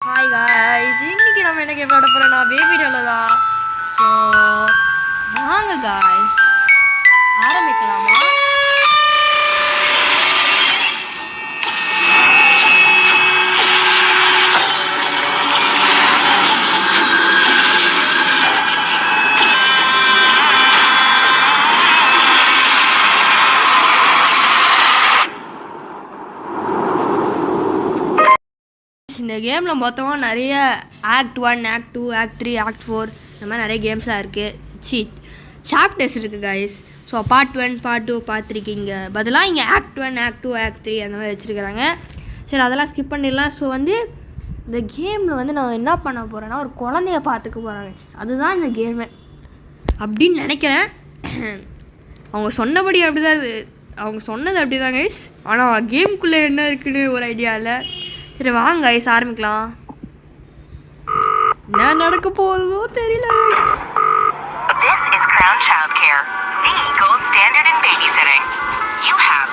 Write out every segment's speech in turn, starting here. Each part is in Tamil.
ஹாய் காய்ஸ், இன்னைக்கு நம்ம என்ன கேம் விளாட போகிறோம்னா பேபி டால் தான். ஸோ வாங்க காய்ஸ் ஆரம்பிக்கலாமா? இந்த கேமில் மொத்தமாக நிறைய ஆக்ட் 1, ஆக்ட் 2, ஆக்ட் 3, ஆக்ட் 4 இந்த மாதிரி நிறைய கேம்ஸாக இருக்குது. சாப்டர்ஸ் இருக்குது guys. So part 1, part 2, part 3க்கு இங்கே பதிலாக இங்கே ஆக்ட் 1, ஆக்ட் 2, ஆக்ட் 3 அந்த மாதிரி வச்சுருக்கிறாங்க. சரி, அதெல்லாம் ஸ்கிப் பண்ணிடலாம். ஸோ இந்த கேமில் நான் என்ன பண்ண போகிறேன்னா ஒரு குழந்தைய பார்த்துக்க போகிறேன் கைஸ். அதுதான் இந்த கேமு அப்படின்னு நினைக்கிறேன். அவங்க சொன்னபடி அப்படி தான், அவங்க சொன்னது அப்படி தான் கைஸ். ஆனால் கேமுக்குள்ளே என்ன இருக்குன்னு ஒரு ஐடியா இல்லை. சரி வாங்க கைஸ் ஆரம்பிக்கலாம். என்ன நடக்க போகுதோ தெரியல. This is Crown Childcare, the gold standard in babysitting. You have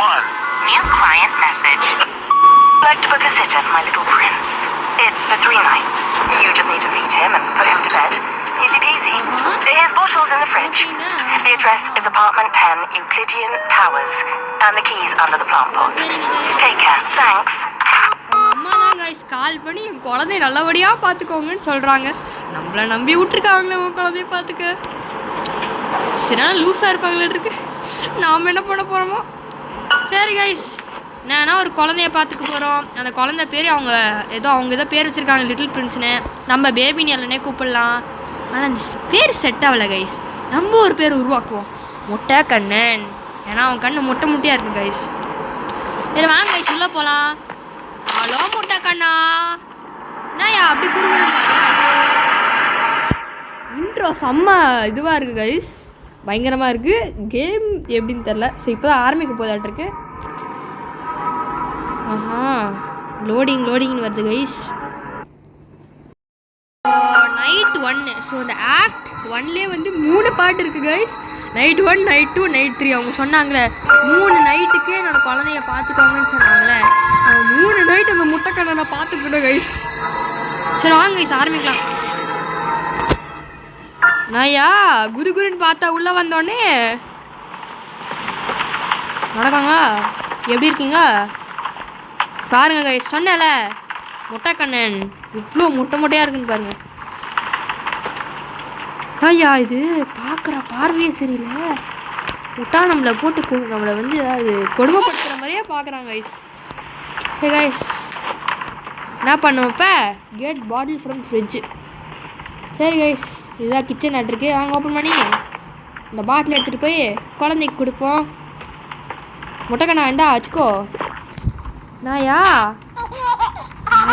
one new client message. Like to book a sitter, my little prince. It's for 3 nights. You just need to feed him and put him to bed. Easy peasy. His bottle's in the fridge. The address is apartment 10, Euclidean Towers, and the key's under the plant pot. Take care. Thanks. அம்மா தான் கைஸ் கால் பண்ணி என் குழந்தைய நல்லபடியாக பார்த்துக்கோங்கன்னு சொல்கிறாங்க. நம்மளை நம்பி விட்டுருக்காங்களே உன் குழந்தைய பார்த்துக்க. சரியான லூஸாக இருப்பாங்களே இருக்கு. நாம் என்ன பண்ண போகிறோமோ. சரி கைஸ், என்னன்னா ஒரு குழந்தைய பார்த்துக்க போகிறோம். அந்த குழந்தை பேர் அவங்க ஏதோ பேர் வச்சுருக்காங்க, லிட்டில் பிரின்ஸ்னு. நம்ம பேபின்னு எல்லானே கூப்பிடலாம். ஆனால் அந்த பேர் செட் ஆகலை கைஸ். நம்ம ஒரு பேர் உருவாக்குவோம், முட்டை கண்ணன். ஏன்னா அவன் கண்ணு முட்டையாக இருக்குது கைஸ். சரி வாங்க கைஸ் உள்ளே போகலாம். ஹலோ முட்டை கண்ணா, என்னயா அப்படி கொடுங்க. இன்ட்ரோ செம்ம இதுவாக இருக்குது கைஸ், பயங்கரமாக இருக்குது. கேம் எப்படின்னு தெரில. ஸோ இப்போ தான் ஆரம்பிக்க போதாட்டிருக்கு. ஆஹா, லோடிங்னு வருது கைஸ். நைட் 1. ஸோ இந்த ஆக்ட் 1லே 3 பாட்டு இருக்குது கைஸ். Night 1, night 2, night 3. அவங்க சொன்னாங்களே 3 நைட்டுக்கு என்னோட குழந்தைய பார்த்துக்கோங்கன்னு சொன்னாங்களே. 3 நைட்டு அந்த முட்டைக்கண்ணை நான் பார்த்துக்கிட்டேன் கைஸ். சரி வாங்க கைஸ் ஆரம்பிக்கலாம். நாயா குருன்னு பார்த்தா உள்ளே வந்தோடனே நடக்காங்க. எப்படி இருக்கீங்க பாருங்க கைஸ். சொன்னேன்ல முட்டைக்கண்ணன் இவ்வளோ முட்டையாக இருக்குன்னு பாருங்க. ஐயா இது பார்க்குற பார்வையே சரியில்லை. விட்டா நம்மளை போட்டு நம்மளை அது கொடுமைப்படுத்துகிற மாதிரியே பார்க்குறாங்க கைஸ். சரி கைஸ் என்ன பண்ணுவோம் இப்போ? Get bottle from fridge. சரி கைஸ், இதுதான் கிச்சன் ஆட்ருக்கு. வாங்க ஓப்பன் பண்ணி இந்த பாட்டில் எடுத்துகிட்டு போய் குழந்தைக்கு கொடுப்போம். முட்டைக்கண்ணா இந்தா வச்சுக்கோ. நாயா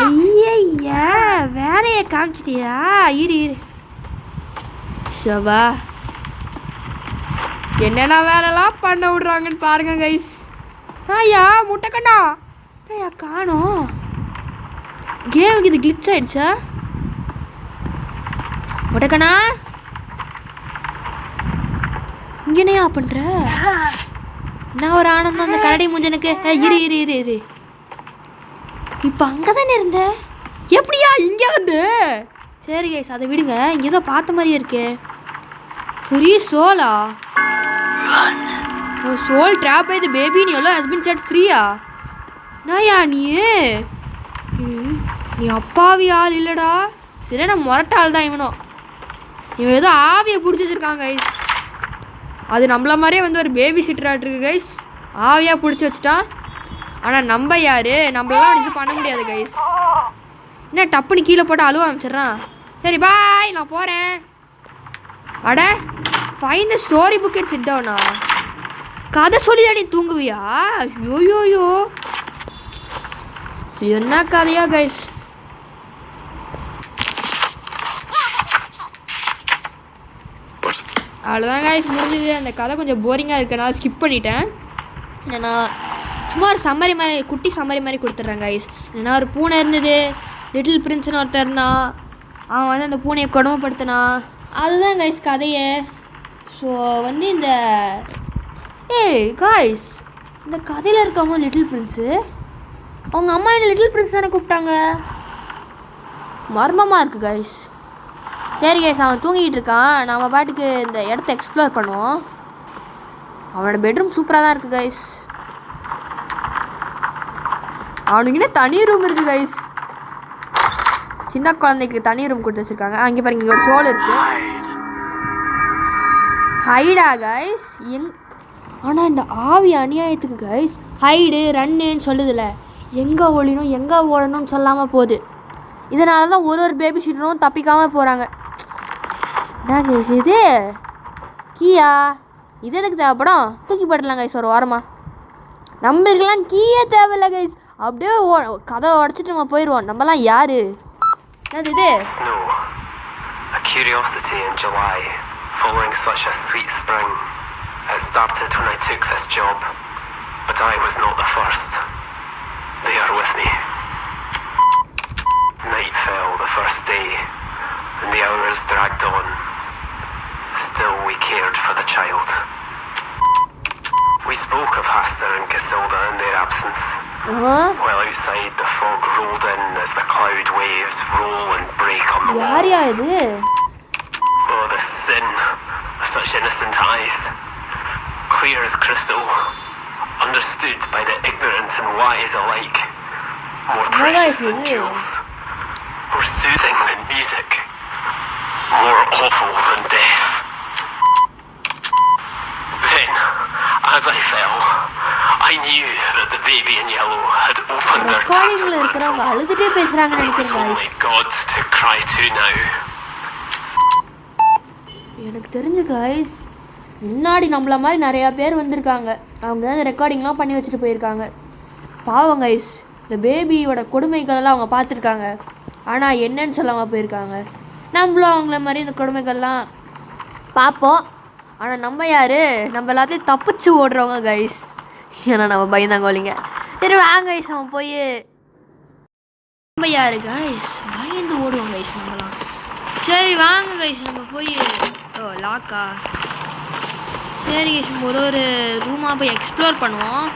ஐயா வேலையை காமிச்சிட்டியா? இரு ஷவா என்னென்ன வேலைலாம் பண்ண விட்றாங்கன்னு பாருங்க கைஸ். ஐயா முட்டைக்கண்ணா ஐயா காணோம். கேமுக்கு இது கிளிச் ஆயிடுச்சா? முட்டைக்கண்ணா இங்கே என்னையா பண்ணுற? என்ன ஒரு ஆனந்தம் அந்த கரடி மூஞ்சனுக்கு. இரு இப்போ அங்கே தானே இருந்த, எப்படியா இங்கே வந்து? சரி கைஸ் அதை விடுங்க. இங்கே ஏதோ பார்த்த மாதிரியே இருக்கே. ஃப்ரீ சோலா? சோல் ட்ராப் ஆயிடுது பேபி. நீ எவ்வளோ ஹஸ்பண்ட் செட் ஃப்ரீயா? நாயா நீ அப்பாவி ஆள் இல்லைடா. சரி நான் முரட்டாள் தான் இவனும். இவன் ஏதோ ஆவியை பிடிச்சி வச்சுருக்காங்க கைஸ். அது நம்மள மாதிரியே ஒரு பேபி சிட்டராட்டிருக்கு கைஸ். ஆவியாக பிடிச்சி வச்சுட்டான். ஆனால் நம்ம யார்? நம்மளாம் இது பண்ண முடியாது கைஸ். என்ன டப்புன்னு கீழே போட்டு அழுவ ஆரம்பிச்சிட்றான். சரி பாய் நான் போகிறேன். அட find the story book and sit டவுனா? கதை சொல்லி தான் நீ தூங்குவியா? யோயோயோ என்ன கதையா கைஸ். அவ்வளோதான் கைஸ் முடிஞ்சது. அந்த கதை கொஞ்சம் போரிங்காக இருக்கனால ஸ்கிப் பண்ணிட்டேன். என்னன்னா சும்மா ஒரு சம்மரி மாதிரி, குட்டி சம்மரி மாதிரி கொடுத்துட்றேன் கைஸ். என்னன்னா ஒரு பூனை இருந்தது, லிட்டில் பிரின்ஸ்னு ஒருத்தர் இருந்தான். அவன் அந்த பூனையை கொடுமைப்படுத்தினான். அதுதான் கைஸ் கதையே. ஸோ இந்த காய்ஸ் இந்த கதையில் இருக்கவங்க லிட்டில் பிரின்ஸு. அவங்க அம்மா என்ன லிட்டில் பிரின்ஸ் தானே கூப்பிட்டாங்க. மர்மமாக இருக்குது கைஸ். சரி கைஸ், அவன் தூங்கிட்டு இருக்கான். நம்ம பாட்டுக்கு இந்த இடத்த எக்ஸ்ப்ளோர் பண்ணுவோம். அவனோட பெட்ரூம் சூப்பராக தான் இருக்குது கைஸ். அவனுக்குன்னே தனி ரூம் இருக்குது கைஸ். சின்ன குழந்தைக்கு தனி ரூம் கொடுத்து வச்சுருக்காங்க. அங்கே பாருங்க, இங்கே ஒரு சோல் இருக்குது. ஹைடா கைஸ். ஆனால் இந்த ஆவி அநியாயத்துக்கு கைஸ் ஹைடு ரன்னுன்னு சொல்லுதில்ல, எங்கே ஒழிணும் எங்கே ஓடணும்னு சொல்லாமல் போகுது. இதனால தான் ஒரு பேபி ஷீட்டரும் தப்பிக்காமல் போகிறாங்க. என்ன கைஸ் இது? கீயா? இது எதுக்கு தேவைப்படும்? தூக்கி போட்டுடலாம் கைஸ் ஒரு வாரமாக. நம்மளுக்கெல்லாம் கீயே தேவையில்லை கைஸ். அப்படியே கதை உடச்சிட்டு நம்ம போயிடுவோம். நம்மலாம் யாரு? என்னது இது? Snow, a curiosity in July, following such a sweet spring. It started when I took this job, but I was not the first. They are with me. Night fell the first day, and the hours dragged on. Still we cared for the child. We spoke of Hastur and Casilda in their absence. While outside the fog rolled in as the cloud waves roll and break on the walls. Oh, the sin of such innocent eyes. Clear as crystal, understood by the ignorant and wise alike. More precious than jewels, more soothing than music, more awful than death. Then, as I fell, I knew that the baby in yellow had opened their tattered mantle. It was only God to cry to now. எனக்கு தெரிஞ்சு கைஸ், முன்னாடி நம்மள மாதிரி நிறையா பேர் வந்திருக்காங்க. அவங்க தான் இந்த ரெக்கார்டிங்லாம் பண்ணி வச்சுட்டு போயிருக்காங்க. பாவம் கைஸ், இந்த பேபியோட கொடுமைகளெல்லாம் அவங்க பார்த்துருக்காங்க. ஆனால் என்னன்னு சொல்லாமல் போயிருக்காங்க. நம்மளும் அவங்கள மாதிரி இந்த கொடுமைகள்லாம் பார்ப்போம். ஆனால் நம்ம யார்? நம்ம எல்லாத்தையும் தப்பிச்சு ஓடுறவங்க கைஸ். ஏன்னா நம்ம பயந்தாங்கோலிங்க. சரி வாங்க கைஸ், அவன் போய் நம்ம யார் கைஸ்? பயந்து ஓடுவோம் கைஸ் நம்மலாம். சரி வாங்க கைஸ், நம்ம போய் லாக்கா. சரி கைஸ், நம்ம ஒரு ரூமாக போய் எக்ஸ்ப்ளோர் பண்ணுவோம்.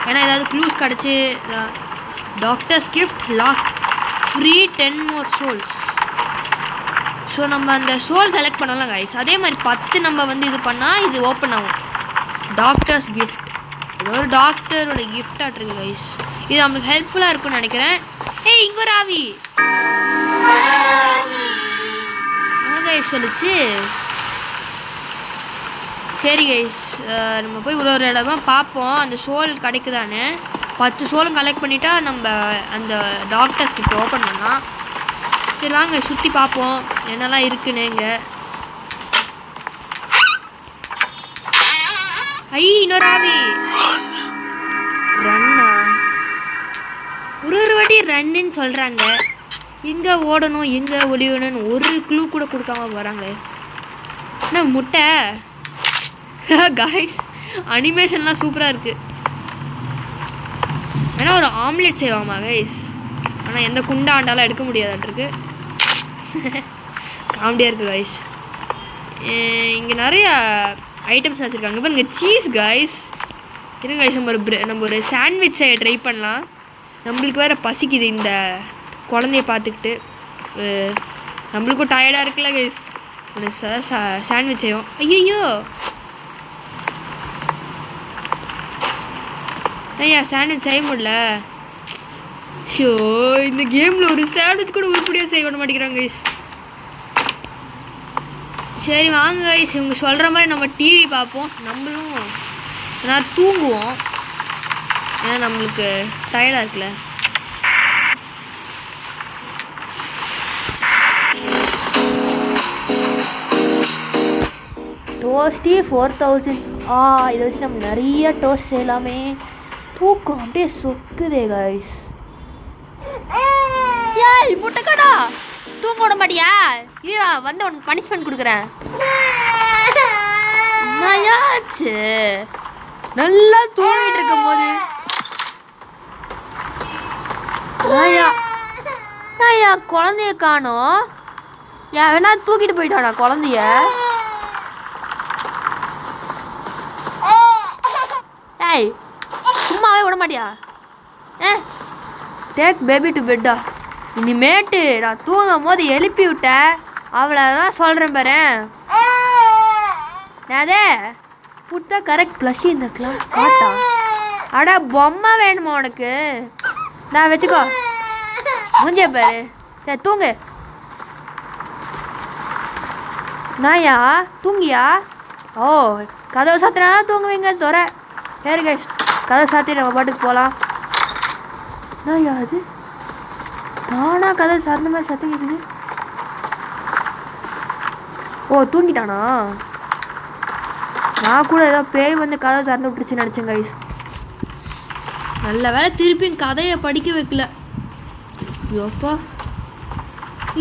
ஏன்னா ஏதாவது க்ளூஸ் கிடச்சி, doctors gift lock free 10 more souls. So நம்ம அந்த சோல் செலக்ட் பண்ணலாம் கைஸ். அதே மாதிரி 10 நம்ம வந்து இது பண்ணால் இது ஓப்பன் ஆகும். டாக்டர்ஸ் கிஃப்ட், இது ஒரு டாக்டரோட கிஃப்டாக இருக்குது கைஸ். இது நம்மளுக்கு ஹெல்ப்ஃபுல்லாக இருக்கும்னு நினைக்கிறேன். ஏய், இங்கே ஒரு ஆவி கைஸ் சொல்லிச்சு. சரி கைஸ், நம்ம போய் ஒரு இடமா பார்ப்போம் அந்த சோல் கிடைக்குதான்னு. 10 சோலும் கலெக்ட் பண்ணிட்டா நம்ம அந்த டாக்டர்ஸ் கிட்ட ஓப்பன் பண்ணலாம். சரி வாங்க சுற்றி பார்ப்போம் என்னெல்லாம் இருக்குன்னு. இங்கே இன்னொரு ஆவி. ரன்னா ஒரு வாட்டி ரன்னுன்னு சொல்கிறாங்க. எங்கே ஓடணும் எங்கே ஒளியணும்னு ஒரு க்ளூ கூட கொடுக்காம போகிறாங்க. என்ன முட்டை காய்ஸ், அனிமேஷன்லாம் சூப்பராக இருக்குது. ஏன்னா ஒரு ஆம்லெட் செய்வாமா கைஸ். ஆனால் எந்த குண்டா ஆண்டாலும் எடுக்க முடியாதுன்ருக்கு. காமெடியாக இருக்குது கைஸ். இங்கே நிறையா ஐட்டம்ஸ் வச்சுருக்காங்க. இப்போ இங்கே சீஸ் கைஸ். இருங்க கைஸ், நம்ம ஒரு சாண்ட்விச் செய்ய ட்ரை பண்ணலாம். நம்மளுக்கு வேறு பசிக்குது இந்த குழந்தைய பார்த்துக்கிட்டு. நம்மளுக்கும் டயர்டாக இருக்குல்ல கைஸ். ஒரு சாண்ட்விச் செய்வோம். ஐயோ ஐயா, சாண்ட்விச் செய்ய முடியல. ஷோ, இந்த கேமில் ஒரு சாண்ட்விச் கூட உருப்படியாக செய்ய விட மாட்டேங்கிறாங்க கைஸ். சரி வாங்க கைஸ், இவங்க சொல்கிற மாதிரி நம்ம டிவி பார்ப்போம். நம்மளும் நான் தூங்குவோம். ஏன்னா நம்மளுக்கு டயர்டாக இருக்குல்ல. டோஸ்டி 4000. இதை வச்சு நம்ம நிறைய டோஸ்ட் செய்யலாமே. தூக்கம் அப்படியே சொக்குதே கைஸ். ஏய் முட்டைக்கடா, தூங்க விட மாட்டியா? இல்லையா, வந்து உனக்கு பனிஷ்மெண்ட் கொடுக்குறேன். என்னயாச்சு? நல்லா தூங்கிட்டு இருக்கும் போது ஐயா குழந்தைய காணோம். ஏன் வேணா தூக்கிட்டு போயிட்டானா குழந்தைய? ஏய் சும்மாவே விட மாட்டியா? டேக் பேபி டு பெட்டா. இனிமேட்டு நான் தூங்கும் போது எழுப்பி விட்டேன் அவ்வளோதான் சொல்கிறேன் பாரு. அதே புட்டா கரெக்ட் ப்ளஷ் இந்த காட்டா. அடா பொம்மை வேணுமா உனக்கு? நான் வச்சுக்கோ. மூஞ்சிய பாரு. சரி தூங்கு. நாயா தூங்கியா? ஓ கதவை சாத்தினா தூங்குவீங்க தோற. சரி கைஸ் கதவை சாத்தி நம்ம பாட்டுக்கு போகலாம். நாயா அது தானா கதவை சாத்தின மாதிரி சத்தம் கேட்குது. ஓ தூங்கிட்டானா? நான் கூட ஏதோ பேய் வந்து கதவை திறந்து விட்டுருச்சுன்னு நினச்சேன் கைஸ். நல்ல வேலை திருப்பியும் கதையை படிக்க வைக்கல. ஐயோப்பா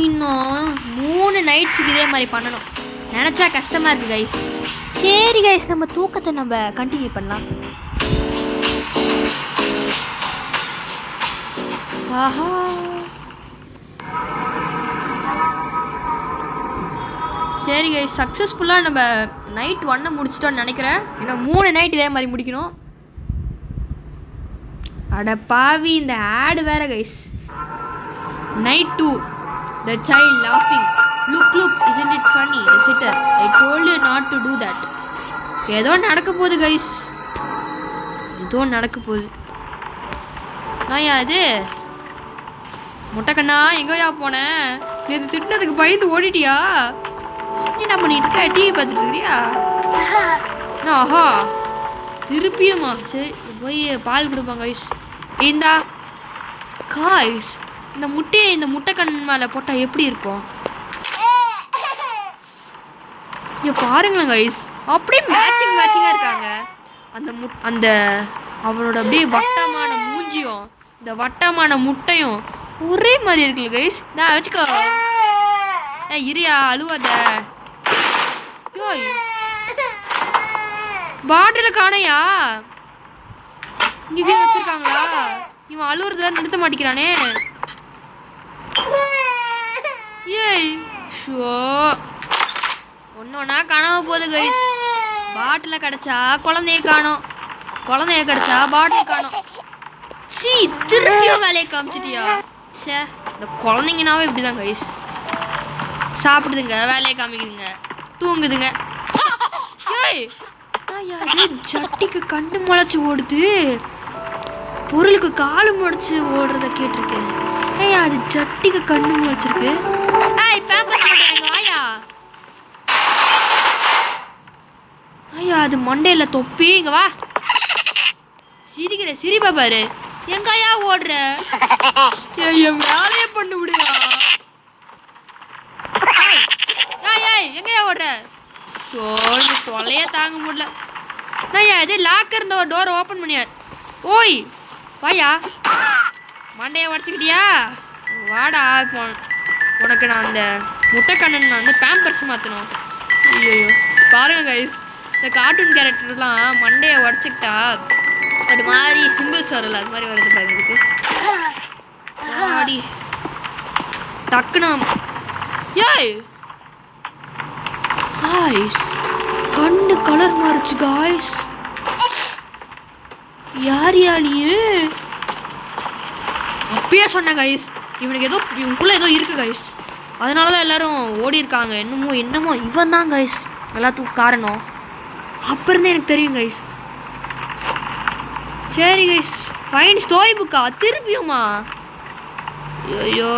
இன்னும் 3 நைட்ஸுக்கு இதே மாதிரி பண்ணணும். நினச்சா கஷ்டமாக இருக்குது கைஸ். சரி கைஸ் நம்ம தூக்கத்தை நம்ம கண்டினியூ பண்ணலாம். ஆஹா சரி கைஸ் சக்ஸஸ்ஃபுல்லாக நம்ம நைட் 1 முடிச்சிட்டோன்னு நினைக்கிறேன். ஏன்னா 3 நைட் இதே மாதிரி முடிக்கணும். அட பாவி இந்த ஆடு வேற guys. Night 2 the child laughing look isn't it funny the sitter I told you not to do that. ஏதோ நடக்க போகுது கைஸ். ஏதோ நடக்க போகுது. நாயா அது முட்டைக்கண்ணா எங்கேயா போனேன்? நேற்று திட்டினதுக்கு பயந்து ஓடிட்டியா? என்ன பண்ணிட்டு இருக்க? டிவி பார்த்துட்டு இருக்கிறியா? ஆஹா திருப்பியுமா? சரி போய் பால் கொடுப்பாங்க கைஸ். இந்தா காய்ஸ் இந்த முட்டையை இந்த முட்டைக்கண் மேலே போட்டால் எப்படி இருக்கும்? இங்கே பாருங்களேன் கைஸ் அப்படியே மேட்சிங்காக இருக்காங்க. அந்த அவனோட அப்படியே வட்டமான மூஞ்சியும் இந்த வட்டமான முட்டையும் ஒரே மாதிரி இருக்குல்ல கைஸ். நான் வச்சுக்கோ. இரியா அழுவாத. பாட்டில் காணையா? இங்கே வச்சிருக்காங்களா? இவன் அழுவுறத நிறுத்த மாட்டேங்கிறானே. ஏய் ஷோ ஒன்னொன்னா காணாம போகுது கைஸ். பாட்டில் கிடச்சா குழந்தைய காணோம், குழந்தைய கிடச்சா பாட்டில் காணோம். சீ திருப்பியும் வேலையை காமிச்சிட்டியா? சே இந்த குழந்தைங்கனாவே இப்படிதான் கைஸ். சாப்பிடுதுங்க, வேலையை காமிக்குதுங்க, தூங்குதுங்க. ஏய் ஜட்டிக்கு கண்ணு முளைச்சி ஓடுது, பொருளுக்கு காலு முளைச்சி ஓடுறத கேட்டிருக்கேன். ஏய் அது ஜட்டிக்கு கண்ணு முளைச்சிருக்கு. ஏய் பேப்பர் மாட்டேங்க வாயா. ஐயா அது மண்டையில தொப்பி. இங்க வா. சிரிக்கிற சிரிப்பா பாரு. எங்கயா ஓடுற? என் வேலையை பண்ண விடுயா. ஏய் எங்கயா ஓடுற? ஸோ இந்த தொல்லையே தாங்க முடியல. ஐயா இது லாக்கர் இருந்த ஒரு டோர் ஓப்பன் பண்ணியார். ஓய் வாயா. மண்டையை உடச்சிக்கிட்டியா? வாடா இப்போ உனக்கு நான் அந்த முட்டைக்கண்ணன் நான் வந்து பேம்பர்ஸ் மாற்றணும். ஐயோ பாருங்க கைஸ் இந்த கார்ட்டூன் கேரக்டர்லாம் மண்டையை உடச்சிக்கிட்டா ஒரு மாதிரி சிம்பிள்ஸ் வரல அது மாதிரி வருது பாருங்க. இதுக்கு ஆடி டக்குனா. ஏய் காய்ஸ் கண்ணு கலர் மாறுச்சு காய்ஸ். யார் யாழியே அப்பயே சொன்னேன் கைஸ் இவனுக்கு ஏதோ இவனுக்குள்ள ஏதோ இருக்கு கைஸ். அதனால தான் எல்லாரும் ஓடி இருக்காங்க. என்னமோ இவன் தான் கைஸ் எல்லாத்துக்கும் காரணம். அப்போ இருந்தே எனக்கு தெரியும் கைஸ். சரி கைஸ் ஃபைன் ஸ்டோரி புக்கா திருப்பியுமா? ஐயோ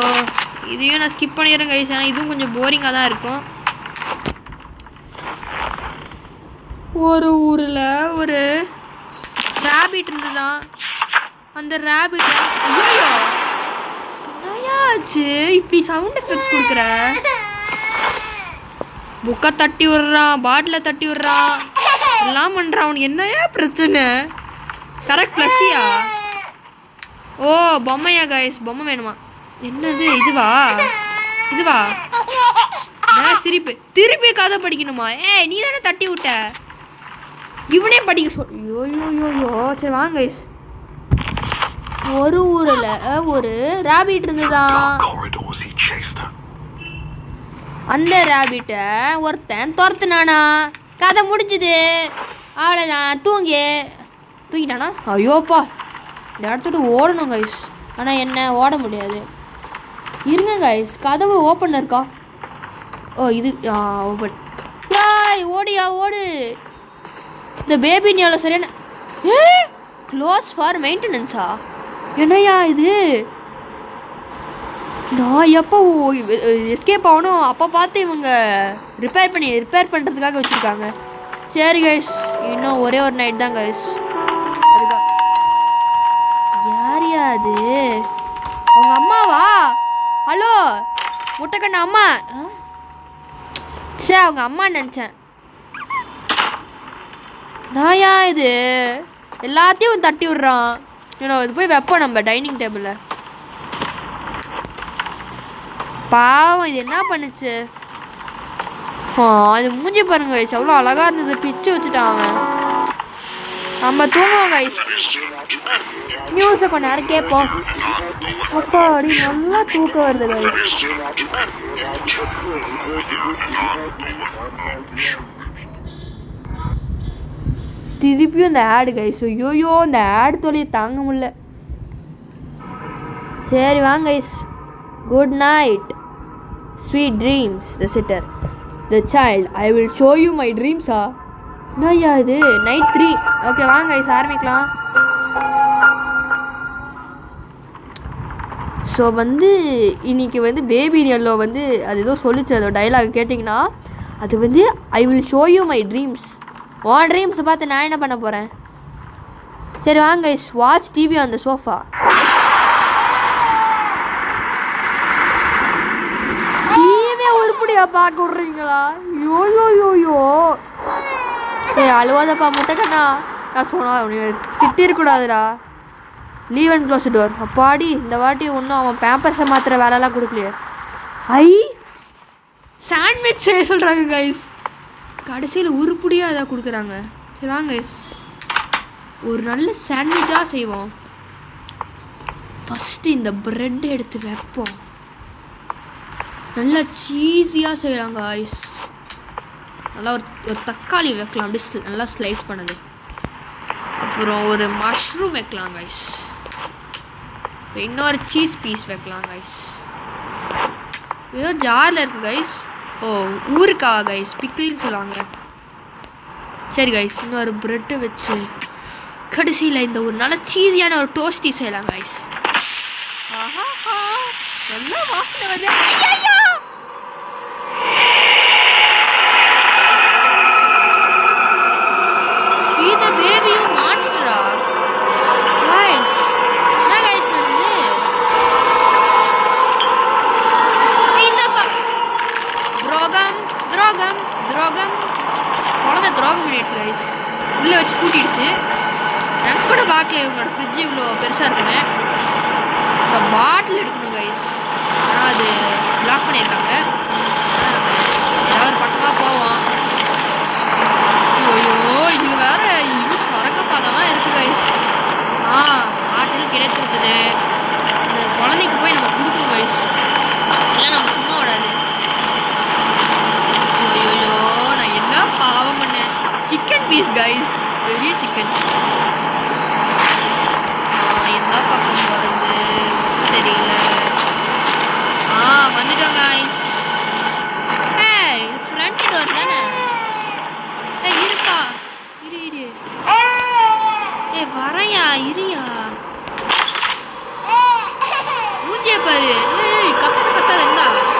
இதையும் நான் ஸ்கிப் பண்ணிடுறேன் கைஸ். ஆனால் இதுவும் கொஞ்சம் போரிங்காக தான் இருக்கும். ஒரு ஊரில் ஒரு ரேபிட் இருந்துதான். அந்த ரேபிட் ஐயோ என்னையாச்சு இப்படி சவுண்ட் எஃபெக்ட்ஸ் கொடுக்குற? புக்கை தட்டி விடுறான், பாட்டிலை தட்டி விடுறான், எல்லாம் பண்ணுறான். அவனுக்கு என்னையா பிரச்சனை? கரெக்ட் ப்ளஷியா? ஓ பொம்மையா கைஸ்? பொம்மை வேணுமா? என்னது இதுவா? சிரிப்பு திருப்பி கதை படிக்கணுமா? நீ தானே தட்டி விட்ட. இவனே படிக்க சொல். யோயோயோயோ சரி வாங்க கைஸ். ஒரு ஊரில் ஒரு ரேபிட் இருந்துதான். அந்த ரேபிட்டை ஒருத்தன் துரத்துனானா. கதை முடிஞ்சுது அவ்வளோதான். தூங்கிட்டானா? ஐயோப்பா இந்த இடத்துட்டு ஓடணும் கைஸ். ஆனால் என்ன ஓட முடியாது. இருங்க கைஸ், கதவு ஓப்பனில் இருக்கா? ஓ இது ஓப்பன். ஓடியா ஓடு. இந்த பேபி எவ்வளோ சரியான க்ளோஸ் ஃபார் மெயின்டெனன்ஸா? என்னையா இது? நான் எப்போ எஸ்கேப் ஆகணும் அப்போ பார்த்து இவங்க ரிப்பேர் பண்ணுறதுக்காக வச்சுருக்காங்க. சரி கைஸ், இன்னும் ஒரே ஒரு நைட் தான் கைஸ். யாரியா அது? அவங்க அம்மாவா? ஹலோ முட்டைக்கண்ண அம்மா. சரி அவங்க அம்மா நினச்சேன். நாயா இது எல்லாத்தையும் தட்டி விட்றான். இது போய் வைப்போம் நம்ம டைனிங் டேபிளில். பாவம் இது என்ன பண்ணுச்சு? அது மூஞ்சி பாருங்க கைஸ், அவ்வளோ அழகாக இருந்தது. பிச்சு வச்சுட்டான் அவன். நம்ம தூங்குவோம் கைஸ். நியூஸை கொஞ்ச நேரம் கேட்போம். அப்பா அப்படி நல்லா தூக்கம் வருது கைஸ். திருப்பியும் இந்த ஆடு கைஸ். ஐயோயோ இந்த ஆடு தொலையை தாங்க முடியல. சரி வாங்க guys. Good night, sweet dreams, the sitter, the child, I will show you my ட்ரீம்ஸா? என்னய்யா இது? நைட் 3. ஓகே வாங்க கைஸ் ஆரம்பிக்கலாம். ஸோ இன்னைக்கு பேபி எல்லோ அது ஏதோ சொல்லிச்சு. அதோட டைலாக் கேட்டிங்கன்னா அது I will show you my dreams. உன் ட்ரீம்ஸை பார்த்து நான் என்ன பண்ண போகிறேன்? சரி வாங்க guys, watch TV on the sofa. டிவியை உருப்படியா பார்க்க விட்றீங்களா? யோயோயோயோ அழுவாதப்பா முட்டைக்கண்ணா. நான் சொன்னா திட்டிருக்கூடாதுடா. Leave and close door. அப்பாடி இந்த வாட்டி ஒன்றும் அவன் பேம்பர்ஸை மாத்திர வேலைலாம் கொடுக்கலையே. சாண்ட்விச் செய்ய சொல்கிறாங்க கைஸ். கடைசியில் உருப்படியாக எதாவது கொடுக்குறாங்க. சரி வாங்க கைஸ், ஒரு நல்ல சாண்ட்விச்சாக செய்வோம். ஃபஸ்ட்டு இந்த ப்ரெட் எடுத்து வைப்போம். நல்லா சீஸியாக செய்கிறாங்க கைஸ். நல்லா ஒரு தக்காளி வைக்கலாம், அப்படியே நல்லா ஸ்லைஸ் பண்ணது. அப்புறம் ஒரு மஷ்ரூம் வைக்கலாம் கைஸ். இன்னொரு சீஸ் பீஸ் வைக்கலாம் கைஸ். ஏதோ ஜாரில் இருக்குது கைஸ். ஓ ஊருக்கா கைஸ், பிக்கிள்னு சொல்லுவாங்க. சரி கைஸ், இன்னொரு ப்ரெட்டு வச்சு கடைசியில் இந்த ஒரு நல்ல சீஸியான ஒரு டோஸ்டி செய்யலாம் கைஸ். நல்லா வாசனை வந்து குழந்தை துரோகம் பண்ணிடுச்சு கைஸ். உள்ளே வச்சு கூட்டிடுச்சு. நினச்சி கூட பார்க்கல இவங்களோட ஃப்ரிட்ஜ் இவ்வளோ பெருசாக இருக்குன்னு. இந்த பாட்டில் எடுக்கணும் கைஸ். ஆனால் அது லாக் பண்ணியிருக்காங்க. ஏதாவது பக்கமாக போவோம். ஐயோ இது வேறு இன்னும் சுரங்கப்பாதெல்லாம் இருக்குது கைஸ். பாட்டில் கிடைச்சிருக்குது. இந்த குழந்தைக்கு போய் நம்ம கொடுக்கணும் கைஸ், இல்லை நம்ம சும்மா விடாது. நான் என்ன பாவம் பண்ணேன். சிக்கன் பீஸ் கைஸ், பெரிய சிக்கன். எந்த பக்கம் வருது தெரியல. வந்துட்டோம் கைஸ். ஃப்ரண்ட் டோர் தானே? இருப்பா, இரு வரையா, இருயா. மூஞ்சிய பாரு. கத்தாத இருந்தா கைஸ்.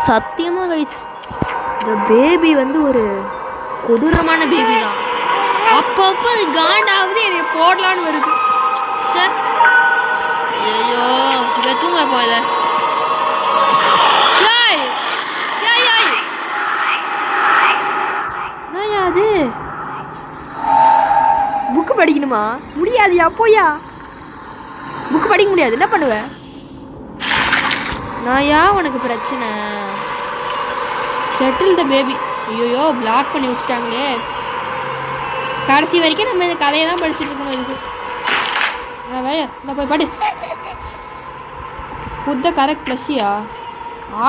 சத்தியமாக கைஸ், இந்த பேபி ஒரு கொடூரமான பேபி தான். அப்பப்போ அது காண்டாவது என்னை போடலான்னு வருது. சார் ஐயோ இப்போ தூங்க போயில. அது புக்கு படிக்கணுமா? முடியாதுயா, போயா. புக்கு படிக்க முடியாது, என்ன பண்ணுவேன் நாயா? உனக்கு பிரச்சனை. Settle the baby. ஐயோயோ பிளாக் பண்ணி வச்சுட்டாங்களே. கடைசி வரைக்கும் நம்ம இந்த கதையை தான் படிச்சுட்டு இருக்கணும். இதுக்கு போய் படி. புத்த கரெக்ட் ப்ளஸ்ஸியா?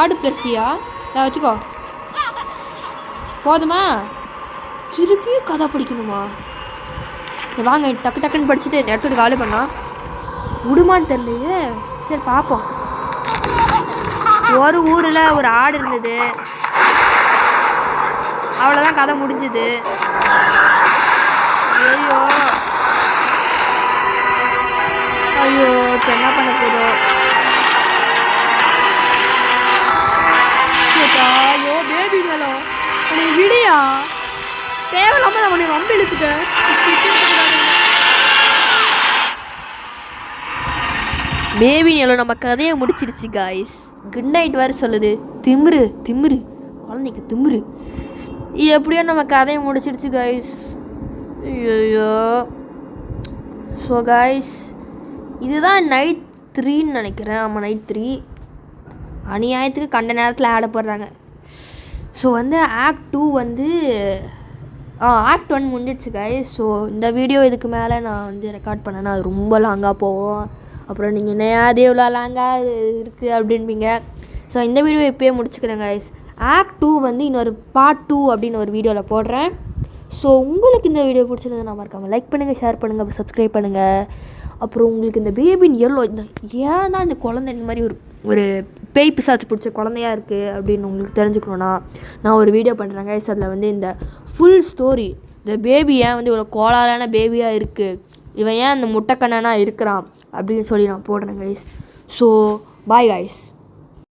ஆடு ப்ளஸ்ஸியா? இதை வச்சுக்கோ. போதுமா? திருப்பியும் கதை படிக்கணுமா? வாங்க டக்கு டக்குன்னு படிச்சுட்டு இந்த இடத்துக்கு காலி பண்ணா விடுமான்னு தெரியலையே. சரி பார்ப்போம். ஒரு ஊரில் ஒரு ஆடு இருந்தது. அவ்வளோதான், கதை முடிஞ்சுது. ஐயோ ஐயோ என்ன பண்ண போதோ. ஐயோ பேபிங்களோ உனக்கு விடியா? தேவையில்லாம நான் உன்னை வம்பு இழுத்துட்டேன். பேபி எல்லோ நம்ம கதையை முடிச்சிருச்சு காய்ஸ். குட் நைட் வேறு சொல்லுது. திமிரு திமிரு குழந்தைக்கு திமிரு. எப்படியோ நம்ம கதையை முடிச்சிருச்சு காய்ஸ். ஐயோ ஸோ காய்ஸ் இதுதான் நைட் 3ன்னு நினைக்கிறேன். ஆமாம் நைட் 3. அநியாயத்துக்கு கண்ட நேரத்தில் ஆட போடுறாங்க. ஸோ வந்து ஆக்ட் 2 வந்து ஆக்ட் 1 முடிஞ்சிடுச்சு காய்ஸ். ஸோ இந்த வீடியோ இதுக்கு மேலே நான் வந்து ரெக்கார்ட் பண்ணேன்னா அது ரொம்ப லாங்காக போவோம். அப்புறம் நீங்கள் என்னையா அதே இவ்வளோ லாங்காக இருக்குது அப்படின்பீங்க. ஸோ இந்த வீடியோ இப்போயே முடிச்சுக்கிறேன் காய்ஸ். ஆக்ட் 2 வந்து இன்னொரு பார்ட் 2 அப்படின்னு ஒரு வீடியோவில் போடுறேன். ஸோ உங்களுக்கு இந்த வீடியோ பிடிச்சிருந்தது நான் மறக்காமல் லைக் பண்ணுங்கள், ஷேர் பண்ணுங்கள், அப்புறம் சப்ஸ்கிரைப் பண்ணுங்கள். அப்புறம் உங்களுக்கு இந்த பேபின் எல்லோ இந்த ஏன் தான் இந்த குழந்தை இந்த மாதிரி ஒரு பேய் பிசாச்சு பிடிச்ச குழந்தையா இருக்குது அப்படின்னு உங்களுக்கு தெரிஞ்சுக்கணுன்னா நான் ஒரு வீடியோ பண்ணுறேன் கைஸ். அதில் வந்து இந்த ஃபுல் ஸ்டோரி, இந்த பேபி ஏன் வந்து இவ்வளோ கோளாறான பேபியாக இருக்குது, இவன் ஏன் அந்த முட்டைக்கண்ணனாக இருக்கிறான் அப்படின்னு சொல்லி நான் போடுறேன் கைஸ். So bye guys.